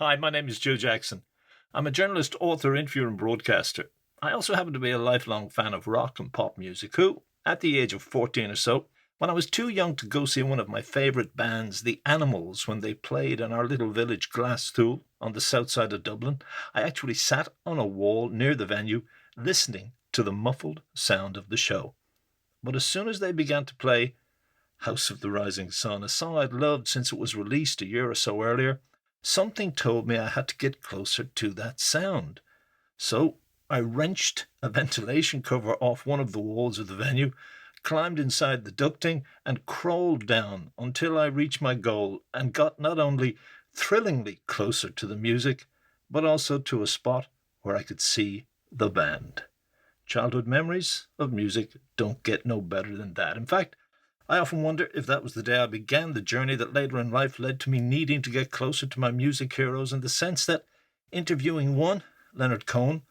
Hi, my name is Joe Jackson. I'm a journalist, author, interviewer, and broadcaster. I also happen to be a lifelong fan of rock and pop music who, at the age of 14 or so, when I was too young to go see one of my favourite bands, the Animals, when they played in our little village Glasthule on the south side of Dublin, I actually sat on a wall near the venue listening to the muffled sound of the show. But as soon as they began to play House of the Rising Sun, a song I'd loved since it was released a year or so earlier, something told me I had to get closer to that sound. So I wrenched a ventilation cover off one of the walls of the venue, climbed inside the ducting, and crawled down until I reached my goal and got not only thrillingly closer to the music, but also to a spot where I could see the band. Childhood memories of music don't get no better than that. In fact, I often wonder if that was the day I began the journey that later in life led to me needing to get closer to my music heroes, in the sense that interviewing one, Leonard Cohen,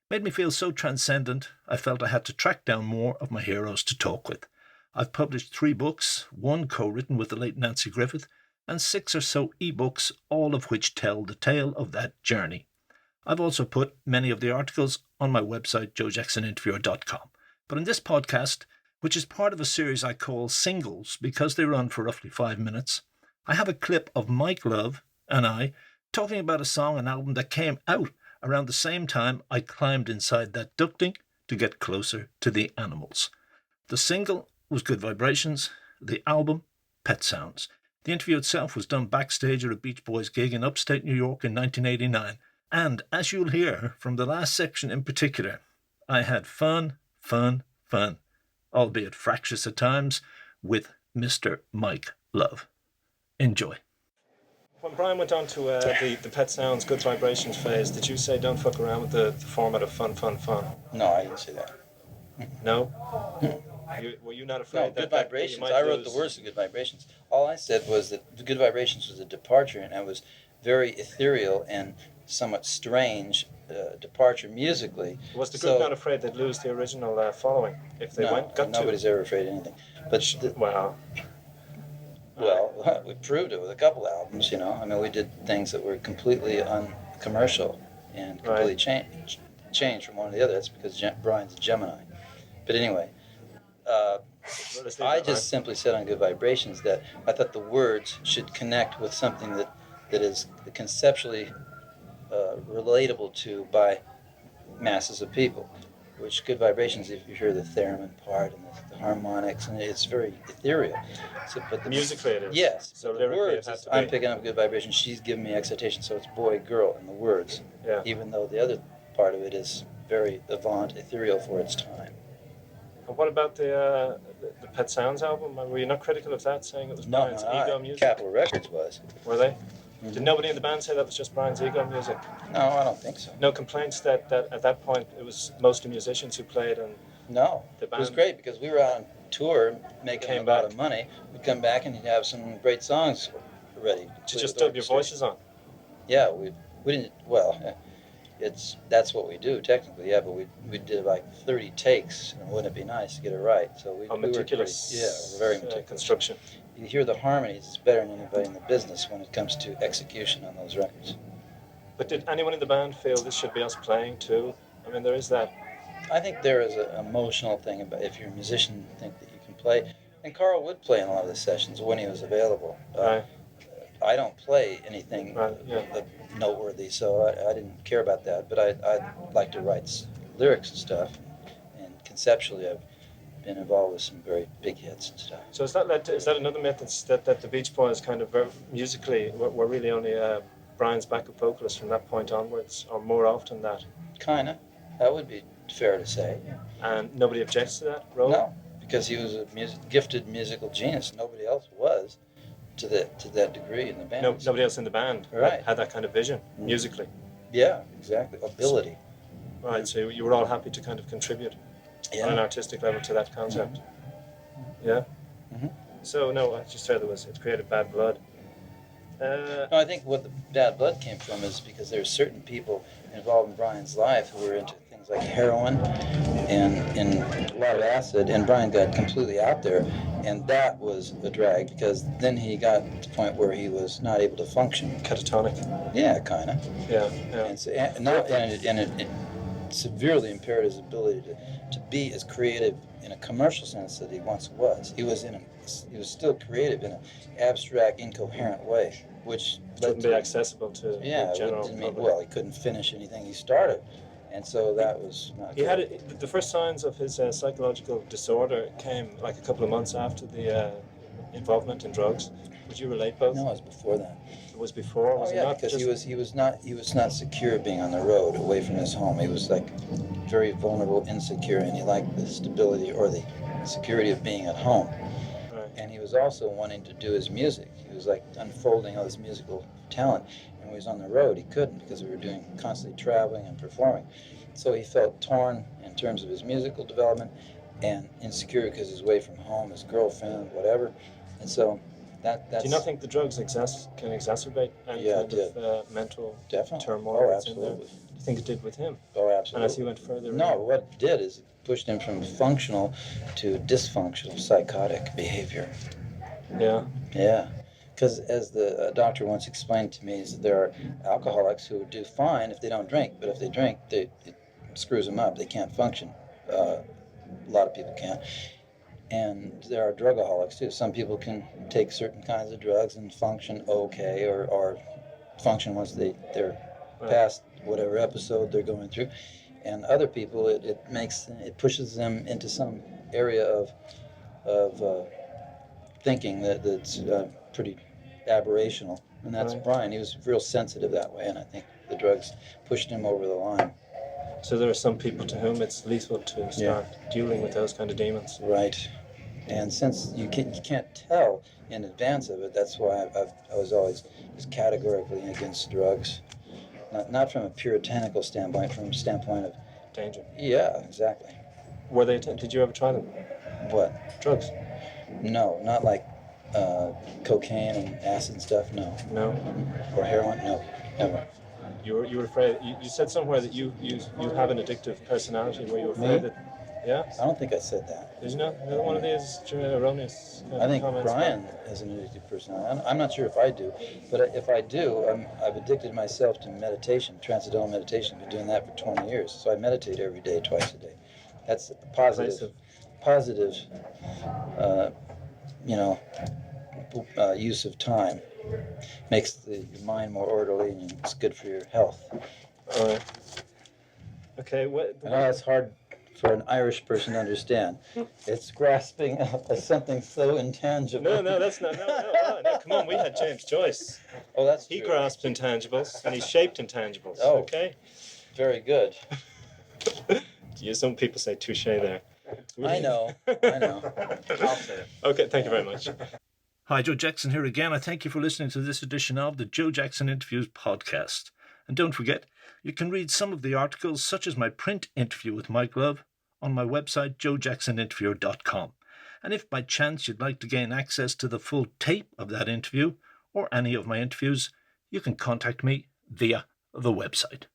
made me feel so transcendent I felt I had to track down more of my heroes to talk with. I've published 3 books, one co-written with the late Nancy Griffith, and 6 or so ebooks, all of which tell the tale of that journey. I've also put many of the articles on my website, joejacksoninterviewer.com. But in this podcast, which is part of a series I call Singles because they run for roughly 5 minutes, I have a clip of Mike Love and I talking about a song and album that came out around the same time I climbed inside that ducting to get closer to the Animals. The single was Good Vibrations, the album Pet Sounds. The interview itself was done backstage at a Beach Boys gig in upstate New York in 1989, and as you'll hear from the last section in particular, I had fun, albeit fractious at times, with Mr. Mike Love. Enjoy. When Brian went on to the Pet Sounds Good Vibrations phase, did you say don't fuck around with the format of fun? No, I didn't say that. No? Were you not afraid No, Good Vibrations. I wrote the words of Good Vibrations. All I said was that Good Vibrations was a departure, and it was very ethereal and somewhat strange departure musically. Was the group not afraid they'd lose the original following if they nobody's ever afraid of anything. But wow. Well, we proved it with a couple albums, you know. I mean, we did things that were completely uncommercial and completely changed from one to the other. That's because Brian's a Gemini. But anyway, I just simply said on Good Vibrations that I thought the words should connect with something that is conceptually relatable to by masses of people. Which Good Vibrations, if you hear the theremin part and the harmonics, and it's very ethereal. So, but the musically it is. Yes. So the words, I'm picking up Good Vibrations, she's giving me excitation, so it's boy, girl in the words. Yeah. Even though the other part of it is very avant, ethereal for its time. And what about the Pet Sounds album? Were you not critical of that, saying it was Brian's ego music? Capitol Records was. Were they? Mm-hmm. Did nobody in the band say that was just Brian's ego music? No, I don't think so. No complaints that at that point it was mostly musicians who played and... No, the band... It was great because we were out on tour making a lot of money. We'd come back and you'd have some great songs ready. To just dub your voices on? Yeah, we didn't, well, that's what we do technically, yeah, but we did like 30 takes, and wouldn't it be nice to get it right? So we meticulous, we're very meticulous. Construction. You hear the harmonies, it's better than anybody in the business when it comes to execution on those records. But did anyone in the band feel this should be us playing too? I mean, there is that. I think there is an emotional thing about if you're a musician, think that you can play. And Carl would play in a lot of the sessions when he was available. Right. I don't play anything noteworthy, so I didn't care about that. But I like to write lyrics and stuff, and conceptually I've been involved with some very big hits and stuff. So is that another myth that the Beach Boys kind of musically were really only Brian's backup vocalist from that point onwards, or more often that? Kinda. That would be fair to say. And nobody objects to that role? No, because he was a gifted musical genius. Nobody else was to that degree in the band. No, nobody else in the band had that kind of vision musically. Yeah, exactly. Ability. Right, so you were all happy to kind of contribute on an artistic level to that concept. Mm-hmm. Yeah? Mm-hmm. So, no, I just said it created bad blood. No, I think what the bad blood came from is because there are certain people involved in Brian's life who were into things like heroin and lot of acid, and Brian got completely out there, and that was a drag because then he got to the point where he was not able to function. Catatonic. Yeah, kind of. Yeah. And it severely impaired his ability to be as creative in a commercial sense that he once was. He was still creative in an abstract, incoherent way, which wouldn't be accessible to the general public. Well, he couldn't finish anything he started, and so that was not He good. had the first signs of his psychological disorder came like a couple of months after the involvement in drugs. Would you relate both? No, it was before that. It was before. Was Oh it yeah, not because just... he was not secure being on the road, away from his home. He was like very vulnerable, insecure, and he liked the stability or the security of being at home. Right. And he was also wanting to do his music. He was like unfolding all this musical talent. And when he was on the road, he couldn't because we were doing constantly traveling and performing. So he felt torn in terms of his musical development and insecure because he's away from home, his girlfriend, whatever. And so that's... Do you not think the drugs can exacerbate any kind of mental turmoil that's in there? Do you think it did with him? Oh, absolutely. And as he went further... No, what it did is it pushed him from functional to dysfunctional psychotic behavior. Yeah. Yeah. Because as the doctor once explained to me, is that there are alcoholics who do fine if they don't drink, but if they drink, it screws them up. They can't function. A lot of people can't. And there are drugaholics too. Some people can take certain kinds of drugs and function okay, or function once they're past whatever episode they're going through. And other people, it pushes them into some area of thinking that's pretty aberrational. And that's Brian. He was real sensitive that way, and I think the drugs pushed him over the line. So there are some people to whom it's lethal to start dealing with those kind of demons. Right. And since you can't tell in advance of it, that's why I was always just categorically against drugs. Not from a puritanical standpoint, from a standpoint of... danger. Yeah, exactly. Were they? Did you ever try them? What? Drugs? No, not like cocaine and acid and stuff, no. No? Or heroin, no, never. You were afraid... You said somewhere that you have an addictive personality. Were you afraid that... Yeah? I don't think I said that. Did you not? Another one of these erroneous I think comments. Brian has an addictive personality. I'm not sure if I do, but if I do, I've addicted myself to meditation, transcendental meditation. I've been doing that for 20 years. So I meditate every day, twice a day. That's positive, use of time. Makes your mind more orderly, and it's good for your health. All right. Okay. I know that's hard for an Irish person to understand. It's grasping something so intangible. No, that's not. No, come on, we had James Joyce. Oh, that's He true. grasped intangibles, and he shaped intangibles. Oh. Okay. Very good. Some people say touche there. I know. I'll say it. Okay, thank you very much. Hi, Joe Jackson here again. I thank you for listening to this edition of the Joe Jackson Interviews podcast. And don't forget, you can read some of the articles, such as my print interview with Mike Love, on my website, joejacksoninterviewer.com. And if by chance you'd like to gain access to the full tape of that interview, or any of my interviews, you can contact me via the website.